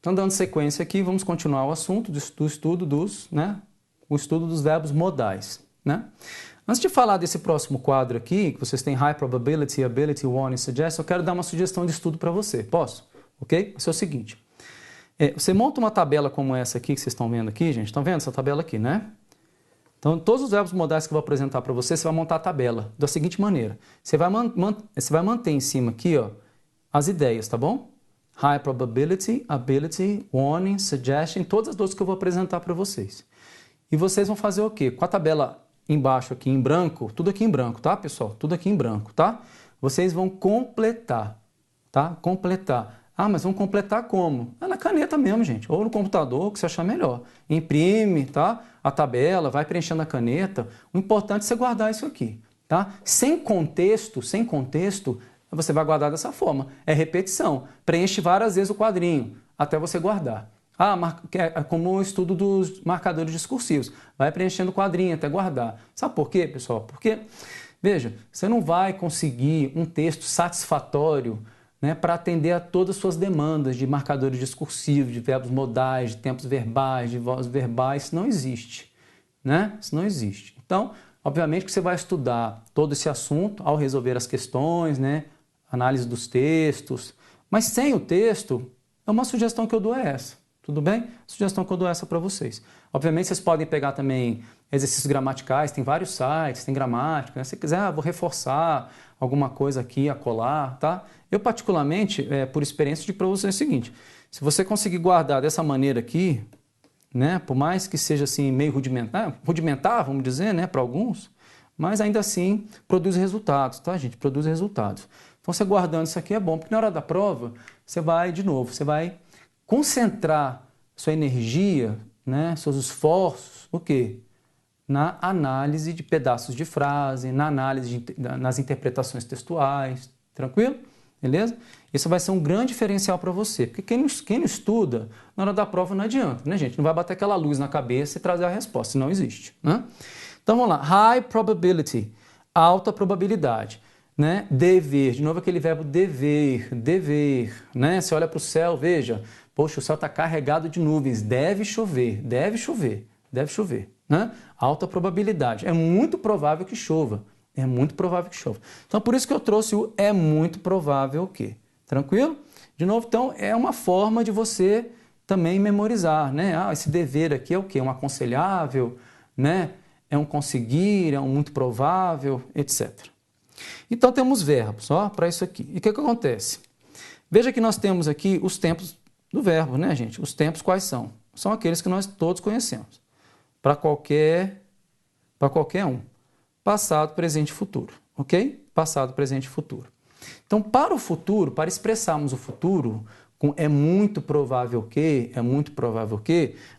Então, dando sequência aqui, vamos continuar o assunto do estudo dos, o estudo dos verbos modais, né? Antes de falar desse próximo quadro aqui, que vocês têm high probability, ability, warning, suggest, eu quero dar uma sugestão de estudo para você. Posso? Ok? Vai ser o seguinte. Você monta uma tabela como essa aqui, que vocês estão vendo aqui, gente. Estão vendo essa tabela aqui, né? Então, todos os verbos modais que eu vou apresentar para você, você vai montar a tabela da seguinte maneira. Você vai manter em cima aqui, ó, as ideias, tá bom? High probability, ability, warning, suggestion, todas as duas que eu vou apresentar para vocês. E vocês vão fazer o quê? Com a tabela embaixo aqui em branco, tudo aqui em branco, tá, pessoal? Tudo aqui em branco, tá? Vocês vão completar, tá? Completar. Ah, mas vão completar como? Na caneta mesmo, gente. Ou no computador, o que você achar melhor. Imprime, tá? A tabela, vai preenchendo a caneta. O importante é você guardar isso aqui, tá? Sem contexto, você vai guardar dessa forma. É repetição. Preenche várias vezes o quadrinho, até você guardar. É como o estudo dos marcadores discursivos. Vai preenchendo o quadrinho até guardar. Sabe por quê, pessoal? Porque, veja, você não vai conseguir um texto satisfatório, né, para atender a todas as suas demandas de marcadores discursivos, de verbos modais, de tempos verbais, de vozes verbais. Isso não existe, né? Isso não existe. Então, obviamente que você vai estudar todo esse assunto ao resolver as questões, né? Análise dos textos, mas sem o texto, uma sugestão que eu dou é essa. Tudo bem? A sugestão que eu dou é essa para vocês. Obviamente, vocês podem pegar também exercícios gramaticais, tem vários sites, tem gramática, né? Se você quiser, vou reforçar alguma coisa aqui, acolá, tá? Eu, particularmente, por experiência, digo para você o seguinte, se você conseguir guardar dessa maneira aqui, né, por mais que seja assim meio rudimentar, vamos dizer, né, para alguns, mas ainda assim produz resultados, tá, gente? Produz resultados. Então, você guardando isso aqui é bom, porque na hora da prova, você vai concentrar sua energia, né, seus esforços, o quê? Na análise de pedaços de frase, na análise nas interpretações textuais, tranquilo? Beleza? Isso vai ser um grande diferencial para você, porque quem não estuda, na hora da prova não adianta, né, gente? Não vai bater aquela luz na cabeça e trazer a resposta, não existe, né? Então, vamos lá. High probability, alta probabilidade. Né? Dever, de novo aquele verbo dever, né? Você olha para o céu, veja, poxa, o céu está carregado de nuvens, deve chover, né? Alta probabilidade, é muito provável que chova, Então, por isso que eu trouxe o é muito provável que, tranquilo? De novo, então, é uma forma de você também memorizar, né? Esse dever aqui é o quê? Um aconselhável, né? É um conseguir, é um muito provável, etc. Então, temos verbos, para isso aqui. E o que acontece? Veja que nós temos aqui os tempos do verbo, né, gente? Os tempos quais são? São aqueles que nós todos conhecemos. Para qualquer um. Passado, presente e futuro, ok? Passado, presente e futuro. Então, para o futuro, para expressarmos o futuro, com é muito provável que,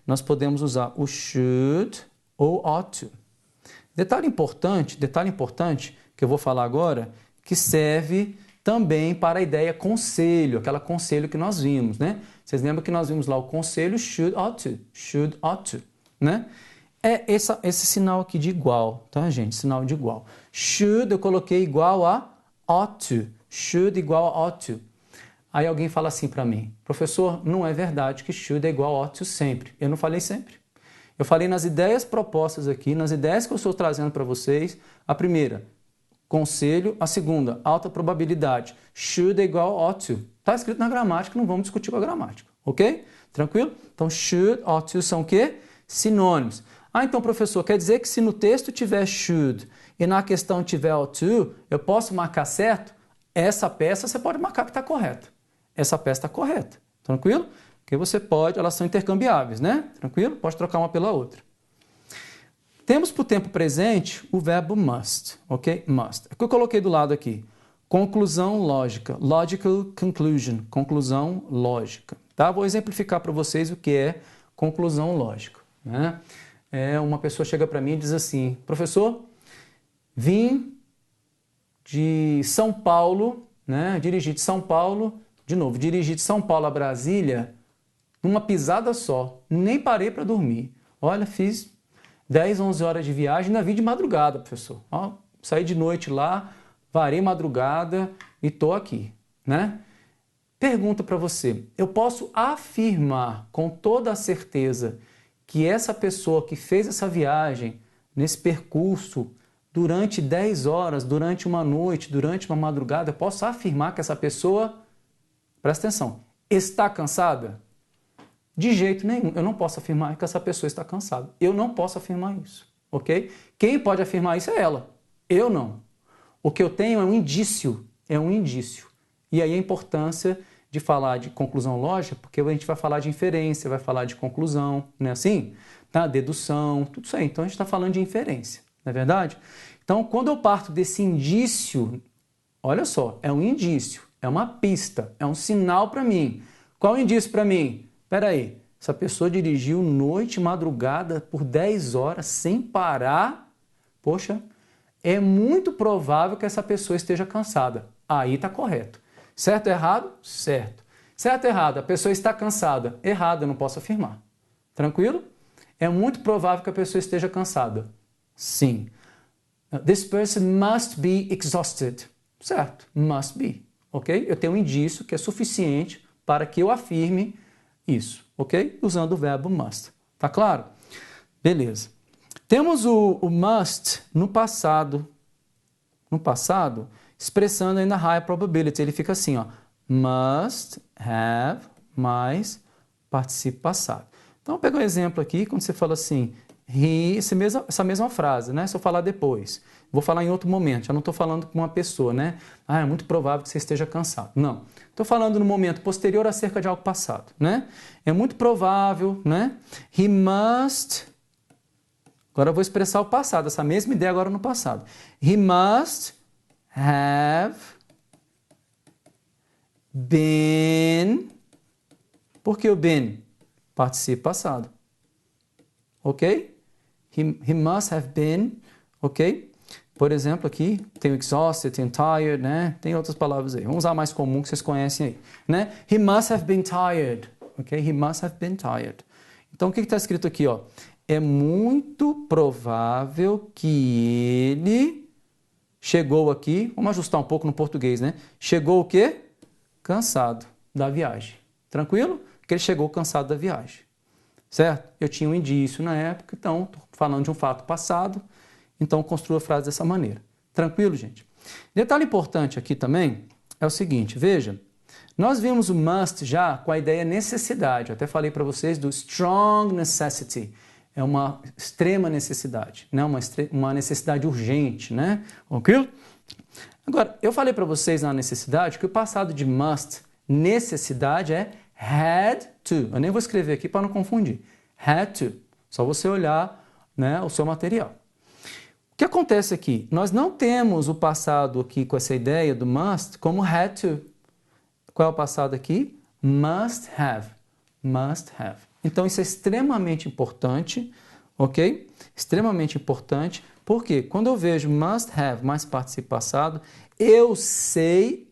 nós podemos usar o should ou ought to. Detalhe importante, que eu vou falar agora, que serve também para a ideia conselho, aquela conselho que nós vimos, né? Vocês lembram que nós vimos lá o conselho should, ought to, né? É esse sinal aqui de igual, tá, gente? Sinal de igual. Should eu coloquei igual a ought to, should igual a ought to. Aí alguém fala assim para mim, professor, não é verdade que should é igual a ought to sempre. Eu não falei sempre. Eu falei nas ideias propostas aqui, nas ideias que eu estou trazendo para vocês. A primeira, conselho. A segunda, alta probabilidade. Should é igual a ought to. Está escrito na gramática, não vamos discutir com a gramática. Ok? Tranquilo? Então, should, ought to são o quê? Sinônimos. Então, professor, quer dizer que se no texto tiver should e na questão tiver ought to, eu posso marcar certo? Essa peça você pode marcar que está correta. Essa peça está correta. Tranquilo? Porque você pode, elas são intercambiáveis, né? Tranquilo? Pode trocar uma pela outra. Temos para o tempo presente o verbo must, ok? Must. É o que eu coloquei do lado aqui. Conclusão lógica. Logical conclusion. Conclusão lógica. Tá? Vou exemplificar para vocês o que é conclusão lógica, né? Uma pessoa chega para mim e diz assim, professor, vim de São Paulo, né? Dirigi de São Paulo, dirigi de São Paulo a Brasília numa pisada só, nem parei para dormir. Olha, fiz 10, 11 horas de viagem, ainda vim de madrugada, professor. Saí de noite lá, varei madrugada e estou aqui, né? Pergunta para você, eu posso afirmar com toda a certeza que essa pessoa que fez essa viagem, nesse percurso, durante 10 horas, durante uma noite, durante uma madrugada, eu posso afirmar que essa pessoa, presta atenção, está cansada? De jeito nenhum, eu não posso afirmar que essa pessoa está cansada. Eu não posso afirmar isso, ok? Quem pode afirmar isso é ela, eu não. O que eu tenho é um indício, E aí a importância de falar de conclusão lógica, porque a gente vai falar de inferência, vai falar de conclusão, não é assim? Tá? Dedução, tudo isso aí. Então a gente está falando de inferência, não é verdade? Então quando eu parto desse indício, olha só, é um indício, é uma pista, é um sinal para mim. Qual é o indício para mim? Espera aí, essa pessoa dirigiu noite e madrugada por 10 horas sem parar. Poxa, é muito provável que essa pessoa esteja cansada. Aí está correto. Certo ou errado? Certo. Certo ou errado? A pessoa está cansada. Errado, eu não posso afirmar. Tranquilo? É muito provável que a pessoa esteja cansada. Sim. This person must be exhausted. Certo. Must be. Ok? Eu tenho um indício que é suficiente para que eu afirme isso. Ok? Usando o verbo must. Tá claro? Beleza. Temos o must no passado. No passado, expressando ainda high probability. Ele fica assim, ó. Must have mais participio passado. Então, pega um exemplo aqui, quando você fala assim, essa mesma frase, né? Se eu falar depois. Vou falar em outro momento, já não estou falando com uma pessoa, né? Ah, é muito provável que você esteja cansado. Não. Estou falando no momento posterior acerca de algo passado, né? É muito provável, né? He must... Agora eu vou expressar o passado, essa mesma ideia agora no passado. He must have been... Por que o been? Participo passado. Ok? He must have been, ok? Por exemplo, aqui tem o exhausted, tem tired, né? Tem outras palavras aí. Vamos usar a mais comum que vocês conhecem aí, né? He must have been tired, ok? He must have been tired. Então, o que está escrito aqui, ó? É muito provável que ele chegou aqui, vamos ajustar um pouco no português, né? Chegou o quê? Cansado da viagem. Tranquilo? Porque ele chegou cansado da viagem. Certo? Eu tinha um indício na época, então, estou falando de um fato passado, então construo a frase dessa maneira. Tranquilo, gente? Detalhe importante aqui também é o seguinte, veja, nós vimos o must já com a ideia necessidade, eu até falei para vocês do strong necessity, é uma extrema necessidade, né? Uma necessidade urgente, né? Ok? Agora, eu falei para vocês na necessidade que o passado de must, necessidade, é had to. Eu nem vou escrever aqui para não confundir. Had to. Só você olhar, né, o seu material. O que acontece aqui? Nós não temos o passado aqui com essa ideia do must como had to. Qual é o passado aqui? Must have. Must have. Então, isso é extremamente importante, ok? Extremamente importante, porque quando eu vejo must have mais participio passado, eu sei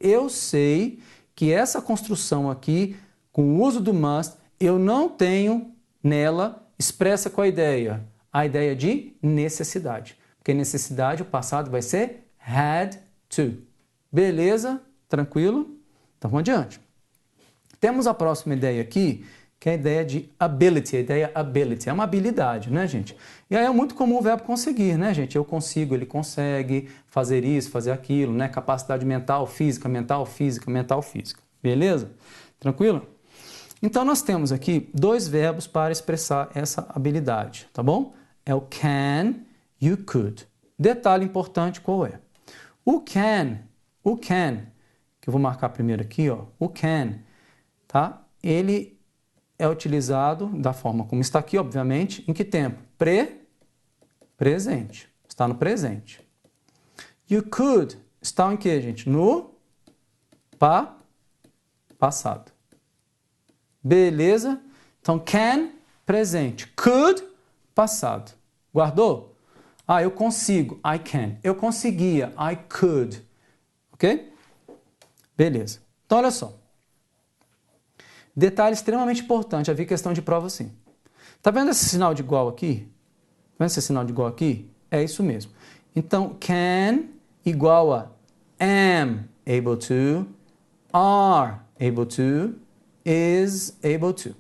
que essa construção aqui, com o uso do must, eu não tenho nela expressa com a ideia de necessidade. Porque necessidade, o passado vai ser had to. Beleza? Tranquilo? Então, vamos adiante. Temos a próxima ideia aqui, que é a ideia de ability, a ideia ability, é uma habilidade, né, gente? E aí é muito comum o verbo conseguir, né, gente? Eu consigo, ele consegue fazer isso, fazer aquilo, né? Capacidade mental, física, mental, física, mental, física. Beleza? Tranquilo? Então, nós temos aqui dois verbos para expressar essa habilidade, tá bom? É o can e o could. Detalhe importante qual é? O can, que eu vou marcar primeiro aqui, ó, o can, tá? Ele é utilizado da forma como está aqui, obviamente, em que tempo? Presente. Está no presente. You could está em que, gente? No passado. Beleza? Então, can, presente. Could, passado. Guardou? Ah, eu consigo. I can. Eu conseguia. I could. Ok? Beleza. Então, olha só. Detalhe extremamente importante, havia questão de prova sim. Tá vendo esse sinal de igual aqui? Vendo esse sinal de igual aqui? É isso mesmo. Então, can igual a am able to, are able to, is able to,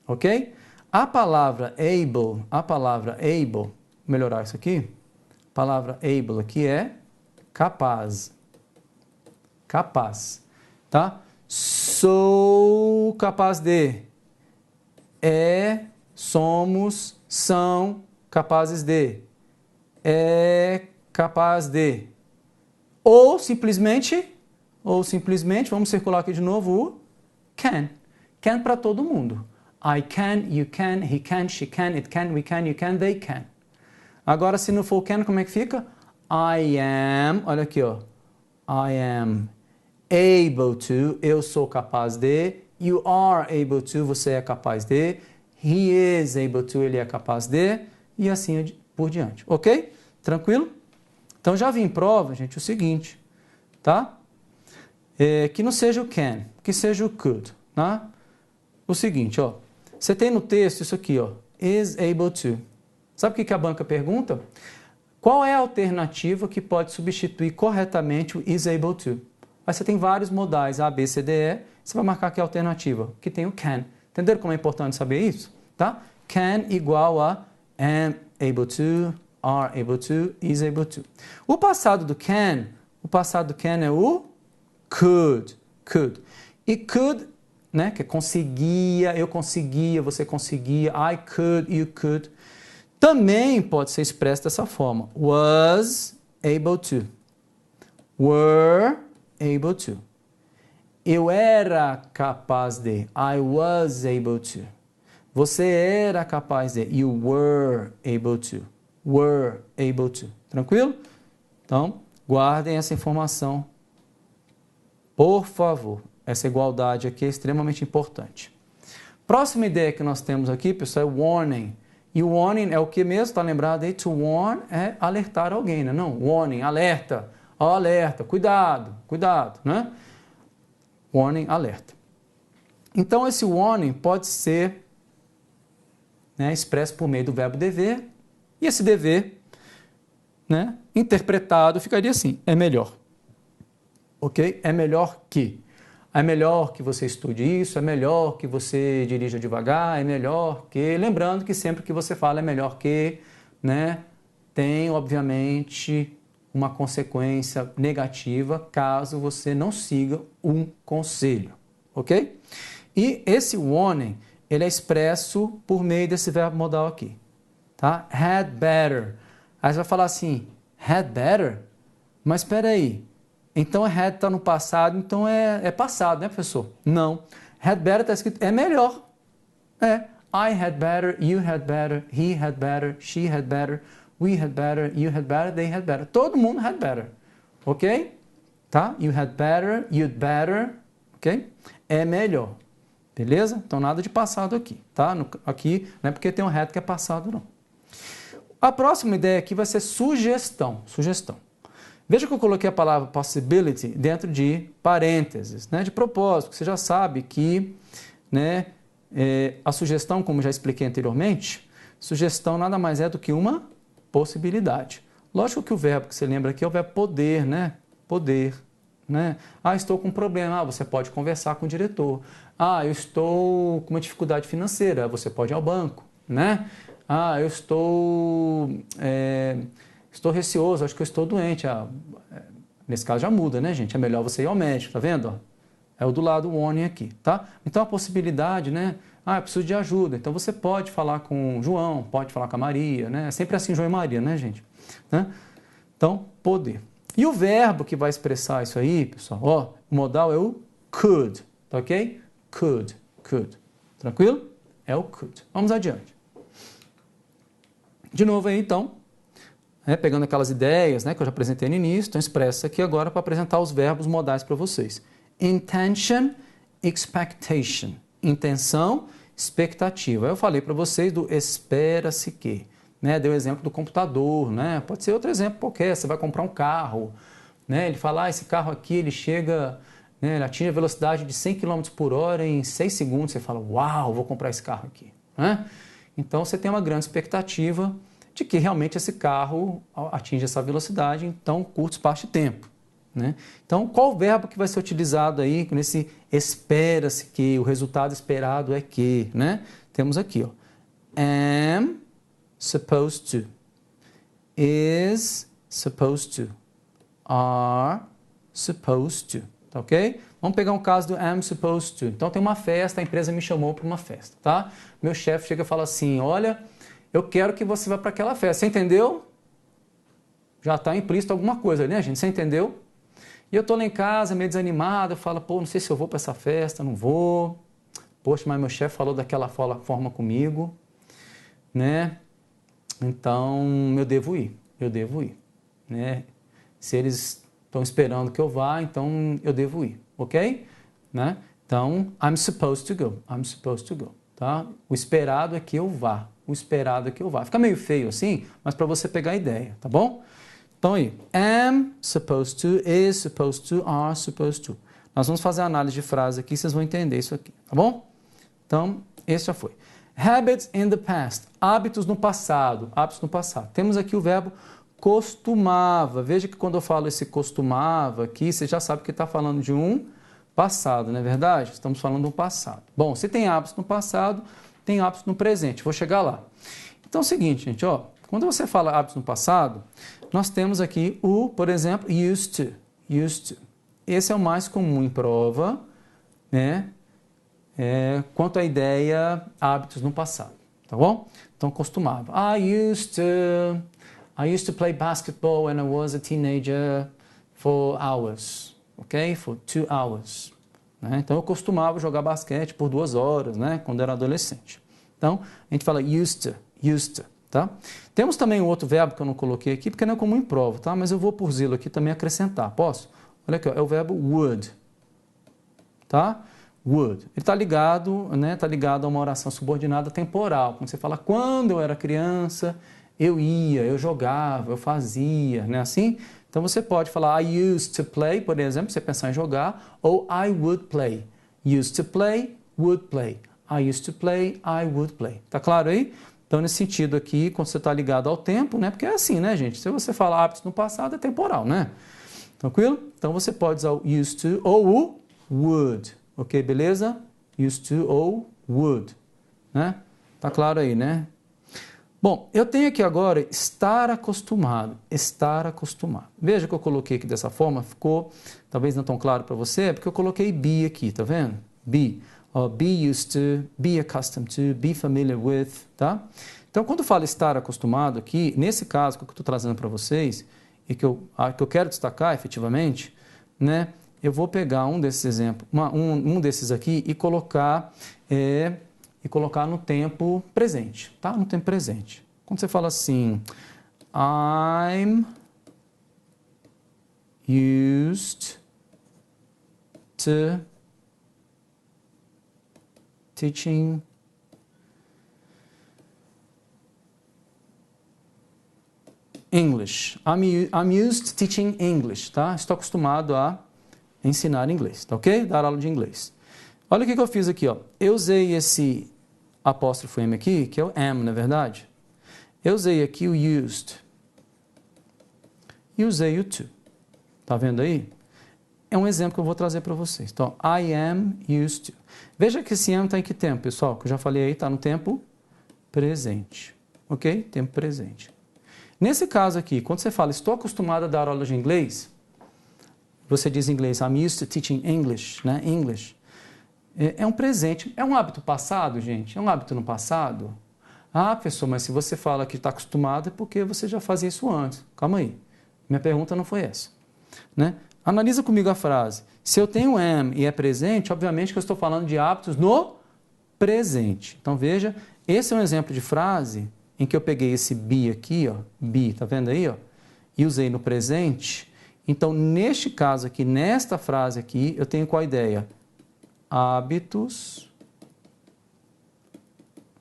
ok? A palavra able, vou melhorar isso aqui, a palavra able aqui é capaz, tá? Sou capaz de, somos, são capazes de, capaz de, ou simplesmente, vamos circular aqui de novo o can. Can para todo mundo. I can, you can, he can, she can, it can, we can, you can, they can. Agora, se não for can, como é que fica? I am, olha aqui, ó. I am able to, eu sou capaz de. You are able to, você é capaz de. He is able to, ele é capaz de. E assim por diante, ok? Tranquilo? Então, já vi em prova, gente, o seguinte, tá? Que não seja o can, que seja o could, tá? O seguinte, ó. Você tem no texto isso aqui, ó. Is able to. Sabe o que a banca pergunta? Qual é a alternativa que pode substituir corretamente o is able to? Aí você tem vários modais, A, B, C, D, E. Você vai marcar aqui a alternativa, que tem o can. Entenderam como é importante saber isso? Tá? Can igual a am able to, are able to, is able to. O passado do can é o could. E could, né, que é conseguia, eu conseguia, você conseguia, I could, you could, também pode ser expresso dessa forma. Was able to. Were able to. Eu era capaz de. I was able to. Você era capaz de. You were able to. Were able to. Tranquilo? Então, guardem essa informação. Por favor. Essa igualdade aqui é extremamente importante. Próxima ideia que nós temos aqui, pessoal, é warning. E o warning é o que mesmo? Está lembrado aí? To warn é alertar alguém, né? Não, warning, alerta. Alerta, cuidado, né? Warning, alerta. Então, esse warning pode ser, né, expresso por meio do verbo dever. E esse dever, né, interpretado, ficaria assim, é melhor. Ok? É melhor que. É melhor que você estude isso, é melhor que você dirija devagar, é melhor que... Lembrando que sempre que você fala é melhor que, né, tem, obviamente, uma consequência negativa caso você não siga um conselho, ok? E esse warning, ele é expresso por meio desse verbo modal aqui, tá? Had better. Aí você vai falar assim, had better? Mas espera aí. Então, had está no passado, então é passado, né, professor? Não. Had better está escrito, é melhor. I had better, you had better, he had better, she had better, we had better, you had better, they had better. Todo mundo had better. Ok? Tá? You had better, you'd better. Ok? É melhor. Beleza? Então, nada de passado aqui. Tá? Aqui não é porque tem um had que é passado, não. A próxima ideia aqui vai ser sugestão. Veja que eu coloquei a palavra possibility dentro de parênteses, né? De propósito, você já sabe que, né, a sugestão, como já expliquei anteriormente, sugestão nada mais é do que uma possibilidade. Lógico que o verbo que você lembra aqui é o verbo poder, né? Poder, né? Ah, estou com um problema. Ah, você pode conversar com o diretor. Ah, eu estou com uma dificuldade financeira. Você pode ir ao banco, né? Ah, eu estou receoso, acho que eu estou doente. Nesse caso já muda, né, gente? É melhor você ir ao médico, tá vendo? É o do lado warning aqui, tá? Então a possibilidade, né? Ah, eu preciso de ajuda. Então você pode falar com o João, pode falar com a Maria, né? É sempre assim, João e Maria, né, gente? Né? Então, poder. E o verbo que vai expressar isso aí, pessoal, ó, o modal é o could, tá ok? Could. Tranquilo? É o could. Vamos adiante. De novo aí, então, pegando aquelas ideias, né, que eu já apresentei no início, então expresso aqui agora para apresentar os verbos modais para vocês. Intention, expectation. Intenção, expectativa. Eu falei para vocês do espera-se que. Né, deu o exemplo do computador, né? Pode ser outro exemplo qualquer. Você vai comprar um carro, né? Ele fala, esse carro aqui ele chega, né, ele atinge a velocidade de 100 km por hora em 6 segundos. Você fala, uau, vou comprar esse carro aqui. Né? Então você tem uma grande expectativa de que realmente esse carro atinja essa velocidade em tão curto espaço de tempo. né? Então, qual o verbo que vai ser utilizado aí nesse espera-se que, o resultado esperado é que, né? Temos aqui, ó, am supposed to, is supposed to, are supposed to, tá ok? Vamos pegar um caso do am supposed to. Então tem uma festa, a empresa me chamou para uma festa, tá? Meu chefe chega e fala assim, olha, eu quero que você vá para aquela festa, você entendeu? Já está implícito alguma coisa, né, gente? Você entendeu? E eu estou lá em casa, meio desanimado, eu falo, pô, não sei se eu vou para essa festa, não vou. Poxa, mas meu chefe falou daquela forma comigo, né? Então, eu devo ir, né? Se eles estão esperando que eu vá, então eu devo ir, ok? Né? Então, I'm supposed to go, tá? O esperado é que eu vá, Fica meio feio assim, mas para você pegar a ideia, tá bom? Então aí, am supposed to, is supposed to, are supposed to. Nós vamos fazer a análise de frase aqui, vocês vão entender isso aqui, tá bom? Então, esse já foi. Habits in the past, hábitos no passado, Temos aqui o verbo costumava. Veja que quando eu falo esse costumava aqui, você já sabe que está falando de um passado, não é verdade? Estamos falando de um passado. Bom, se tem hábitos no passado, tem hábitos no presente. Vou chegar lá. Então é o seguinte, gente, ó, quando você fala hábitos no passado, nós temos aqui o, por exemplo, used to. Esse é o mais comum em prova, né? Quanto à ideia, hábitos no passado, tá bom? Então, costumava. I used to play basketball when I was a teenager for hours, ok? For 2 hours. Né? Então, eu costumava jogar basquete por 2 horas, né? Quando era adolescente. Então, a gente fala used to, tá? Temos também um outro verbo que eu não coloquei aqui, porque não é comum em prova, tá? Mas eu vou por zelo aqui também acrescentar, posso? Olha aqui, ó, é o verbo would, tá? Would. Ele está ligado, né? Está ligado a uma oração subordinada temporal. Quando você fala, quando eu era criança, eu ia, eu jogava, eu fazia, né? Assim? Então você pode falar I used to play, por exemplo, você pensar em jogar, ou I would play. Used to play, would play. I used to play, I would play. Tá claro aí? Então, nesse sentido aqui, quando você está ligado ao tempo, né? Porque é assim, né, gente? Se você fala hábitos no passado, é temporal, né? Tranquilo? Então, você pode usar o used to ou o would. Ok, beleza? Used to ou would. Né? Tá claro aí, né? Bom, eu tenho aqui agora estar acostumado. Veja que eu coloquei aqui dessa forma, ficou talvez não tão claro para você, porque eu coloquei be aqui, tá vendo? Be. Be used to, be accustomed to, be familiar with, tá? Então, quando eu falo estar acostumado aqui, nesse caso que eu estou trazendo para vocês, e que eu quero destacar efetivamente, né? Eu vou pegar um desses exemplos, um desses aqui e colocar no tempo presente, tá? No tempo presente. Quando você fala assim, I'm used to teaching English. I'm used to teaching English, tá? Estou acostumado a ensinar inglês, tá ok? Dar aula de inglês. Olha o que eu fiz aqui, ó. Eu usei esse apóstrofo M aqui, que é o am, na verdade. Eu usei aqui o used. E usei o to. Tá vendo aí? É um exemplo que eu vou trazer para vocês. Então, I am used to. Veja que esse am está em que tempo, pessoal? Que eu já falei aí, está no tempo presente. Ok? Tempo presente. Nesse caso aqui, quando você fala, estou acostumado a dar aula de inglês, você diz em inglês, I'm used to teaching English, né? English. É um presente. É um hábito passado, gente? É um hábito no passado? Ah, professor, mas se você fala que está acostumado é porque você já fazia isso antes. Calma aí. Minha pergunta não foi essa. Né? Analisa comigo a frase. Se eu tenho am e é presente, obviamente que eu estou falando de hábitos no presente. Então, veja, esse é um exemplo de frase em que eu peguei esse be aqui, ó, be, tá vendo aí, ó, e usei no presente. Então, neste caso aqui, nesta frase aqui, eu tenho qual a ideia? Hábitos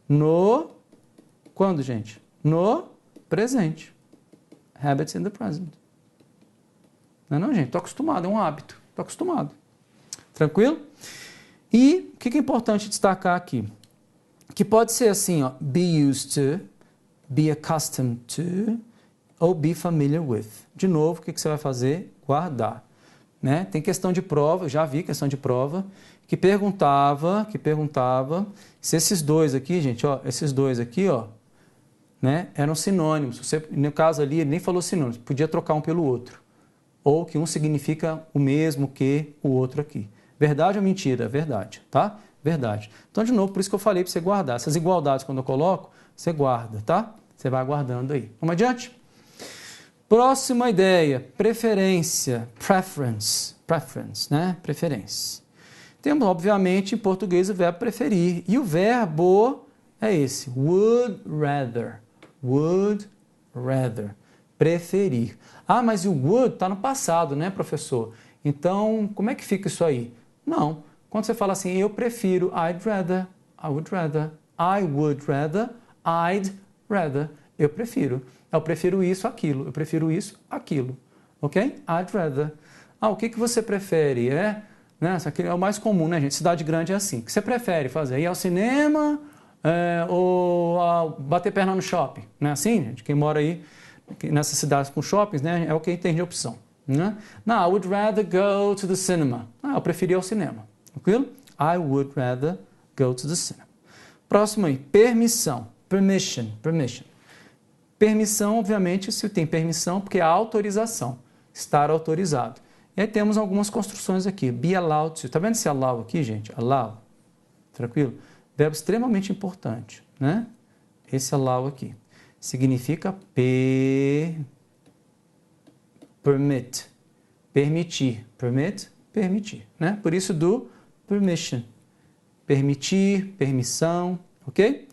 no... Quando, gente? No presente. Habits in the present. Não, gente? Estou acostumado, é um hábito. Estou acostumado. Tranquilo? E o que é importante destacar aqui? Que pode ser assim, ó, be used to, be accustomed to, ou be familiar with. De novo, o que você vai fazer? Guardar. né? Tem questão de prova, eu já vi questão de prova, que perguntava se esses dois aqui, gente, ó, esses dois aqui, ó, né, eram sinônimos. Você, no caso ali, ele nem falou sinônimos, podia trocar um pelo outro. Ou que um significa o mesmo que o outro aqui. Verdade ou mentira? Verdade, tá? Verdade. Então, de novo, por isso que eu falei para você guardar. Essas igualdades, quando eu coloco, você guarda, tá? Você vai guardando aí. Vamos adiante? Próxima ideia, preferência, preference, né? Preferência. Temos, obviamente, em português o verbo preferir. E o verbo é esse, would rather, preferir. Ah, mas o would está no passado, né, professor? Então, como é que fica isso aí? Não. Quando você fala assim, eu prefiro, I'd rather, I would rather, I would rather, I'd rather. Eu prefiro. Eu prefiro isso, aquilo. Eu prefiro isso, aquilo. Ok? I'd rather. Ah, o que você prefere? Né? Isso aqui é o mais comum, né, gente? Cidade grande é assim. O que você prefere fazer? Ir ao cinema ou bater perna no shopping? Não é assim, gente? Quem mora aí nessas cidades com shoppings, né, é o que tem de opção. Né? Não, I would rather go to the cinema. Ah, eu preferi ir ao cinema. Tranquilo? I would rather go to the cinema. Próximo aí, permissão. Permission. Permissão, obviamente, se tem permissão, porque é autorização. Estar autorizado. E aí temos algumas construções aqui. Be allowed to. Está vendo esse allow aqui, gente? Allow. Tranquilo? Verbo extremamente importante, né? Esse allow aqui. Significa permit. Permitir. Permit, permitir, né? Por isso do permission. Permitir, permissão, ok?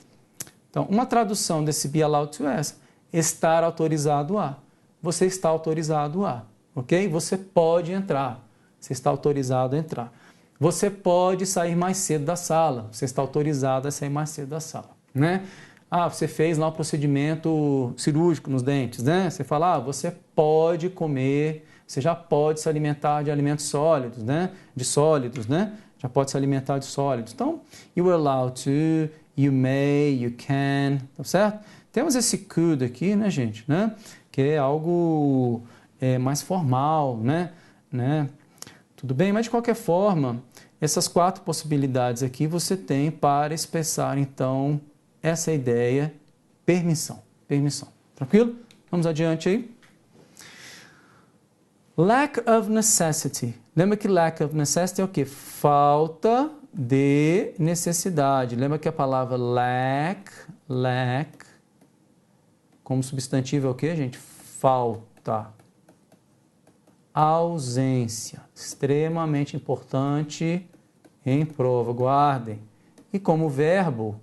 Então, uma tradução desse be allowed to é essa. Estar autorizado a. Você está autorizado a. Ok? Você pode entrar. Você está autorizado a entrar. Você pode sair mais cedo da sala. Você está autorizado a sair mais cedo da sala. Né? Ah, você fez lá um procedimento cirúrgico nos dentes. Né? Você fala, você pode comer, você já pode se alimentar de alimentos sólidos, né? De sólidos, né? Já pode se alimentar de sólidos. Então, you are allowed to, you may, you can, tá certo? Temos esse could aqui, né, gente? Né? Que é algo mais formal, né? Tudo bem? Mas, de qualquer forma, essas 4 possibilidades aqui você tem para expressar, então, essa ideia, permissão. Tranquilo? Vamos adiante aí. Lack of necessity. Lembra que lack of necessity é o quê? Falta de necessidade. Lembra que a palavra lack, como substantivo é o quê, gente? Falta. Ausência. Extremamente importante em prova. Guardem. E como verbo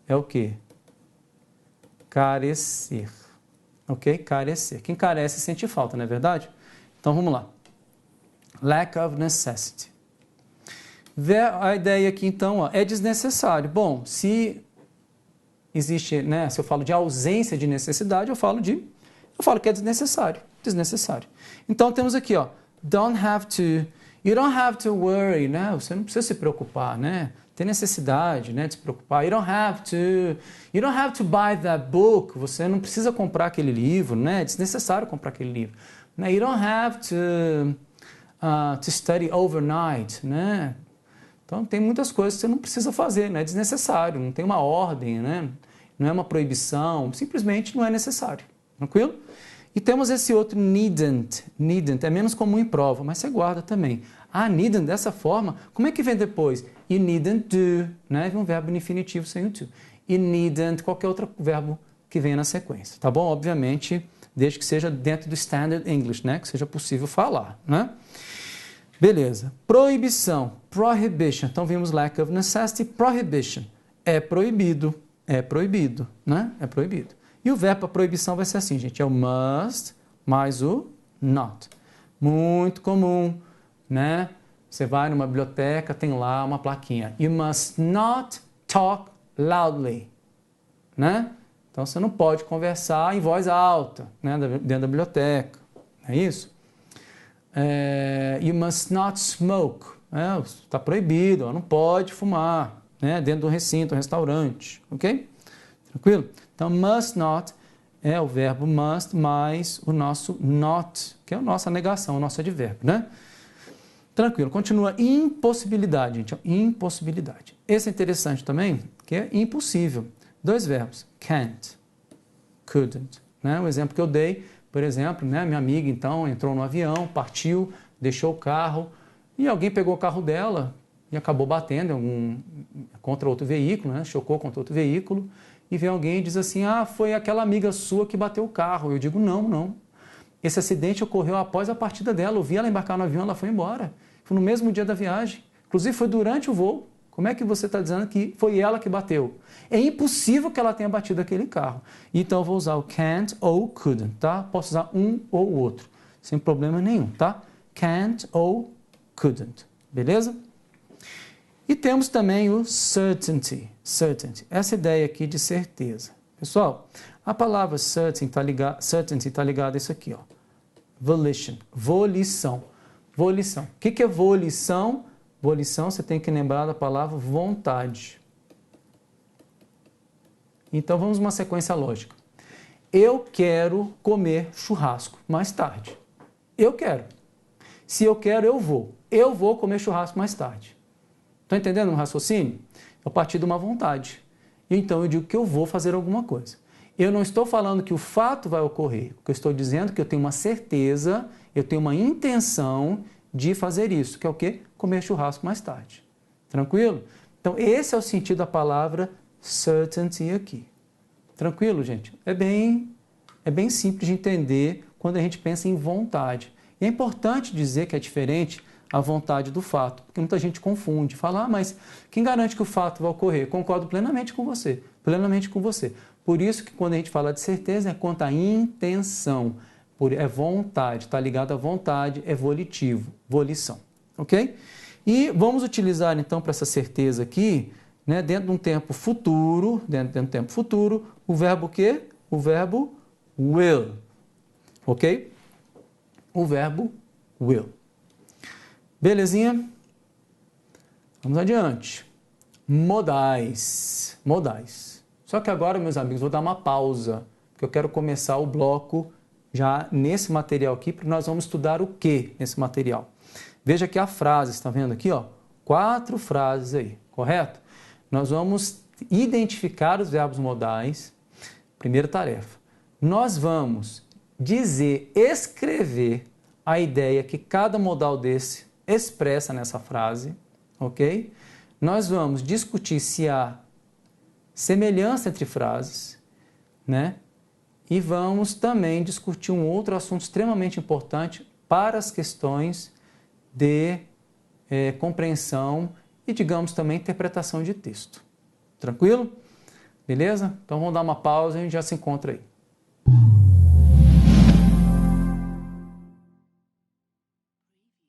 é o quê? Carecer. Ok? Carecer. Quem carece sente falta, não é verdade? Então vamos lá. Lack of necessity. A ideia aqui então é desnecessário. Bom, se existe, né, se eu falo de ausência de necessidade, eu falo que é desnecessário. Então temos aqui, don't have to, you don't have to worry, né? Você não precisa se preocupar, né? Tem necessidade, né, de se preocupar. You don't have to buy that book. Você não precisa comprar aquele livro, né? É desnecessário comprar aquele livro. Né? You don't have to study overnight, né? Então tem muitas coisas que você não precisa fazer, né? É desnecessário, não tem uma ordem, né? Não é uma proibição, simplesmente não é necessário. Tranquilo? E temos esse outro needn't. Needn't é menos comum em prova, mas você guarda também. Ah, needn't dessa forma, como é que vem depois? You needn't do, né? Vem um verbo infinitivo sem o to. You needn't, qualquer outro verbo que venha na sequência, tá bom? Obviamente, desde que seja dentro do standard English, né? Que seja possível falar, né? Beleza. Proibição, prohibition. Então vimos lack of necessity, prohibition. É proibido, né? É proibido. E o verbo para proibição vai ser assim, gente, é o must mais o not. Muito comum, né? Você vai numa biblioteca, tem lá uma plaquinha. You must not talk loudly, né? Então você não pode conversar em voz alta, né? Dentro da biblioteca, não é isso? You must not smoke, está proibido, não pode fumar, né? Dentro do recinto, um restaurante, ok? Tranquilo? Então, must not é o verbo must mais o nosso not, que é a nossa negação, o nosso advérbio, né? Tranquilo, continua impossibilidade, gente, impossibilidade. Esse é interessante também, que é impossível. Dois verbos, can't, couldn't, né? O exemplo que eu dei, por exemplo, né? Minha amiga, então, entrou no avião, partiu, deixou o carro, e alguém pegou o carro dela e acabou batendo contra outro veículo, né? Chocou contra outro veículo, e vem alguém e diz assim, foi aquela amiga sua que bateu o carro. Eu digo, não. Esse acidente ocorreu após a partida dela. Eu vi ela embarcar no avião, ela foi embora. Foi no mesmo dia da viagem. Inclusive, foi durante o voo. Como é que você está dizendo que foi ela que bateu? É impossível que ela tenha batido aquele carro. Então, eu vou usar o can't ou couldn't, tá? Posso usar um ou outro, sem problema nenhum, tá? Can't ou couldn't, beleza? E temos também o certainty. Essa ideia aqui de certeza. Pessoal, a palavra certainty está ligada a isso aqui, ó. Volition, volição. O que é volição? Volição, você tem que lembrar da palavra vontade. Então, vamos uma sequência lógica. Eu quero comer churrasco mais tarde. Eu quero. Se eu quero, eu vou. Eu vou comer churrasco mais tarde. Estão entendendo o raciocínio? A partir de uma vontade. Então, eu digo que eu vou fazer alguma coisa. Eu não estou falando que o fato vai ocorrer. O que eu estou dizendo é que eu tenho uma certeza, eu tenho uma intenção de fazer isso, que é o quê? Comer churrasco mais tarde. Tranquilo? Então, esse é o sentido da palavra certainty aqui. Tranquilo, gente? É bem simples de entender quando a gente pensa em vontade. E é importante dizer que é diferente a vontade do fato, porque muita gente confunde, fala, mas quem garante que o fato vai ocorrer? Concordo plenamente com você, Por isso que quando a gente fala de certeza, é quanto à intenção, é vontade, está ligado à vontade, é volitivo, volição, ok? E vamos utilizar então para essa certeza aqui, né, dentro de um tempo futuro, o verbo o quê? O verbo will, ok? O verbo will. Belezinha? Vamos adiante. Modais. Só que agora, meus amigos, vou dar uma pausa, porque eu quero começar o bloco já nesse material aqui, porque nós vamos estudar o que nesse material. Veja aqui a frase, está vendo aqui, ó? 4 frases aí, correto? Nós vamos identificar os verbos modais. Primeira tarefa. Nós vamos escrever a ideia que cada modal desse expressa nessa frase, ok? Nós vamos discutir se há semelhança entre frases, né? E vamos também discutir um outro assunto extremamente importante para as questões de compreensão e, digamos, também interpretação de texto. Tranquilo? Beleza? Então vamos dar uma pausa e a gente já se encontra aí.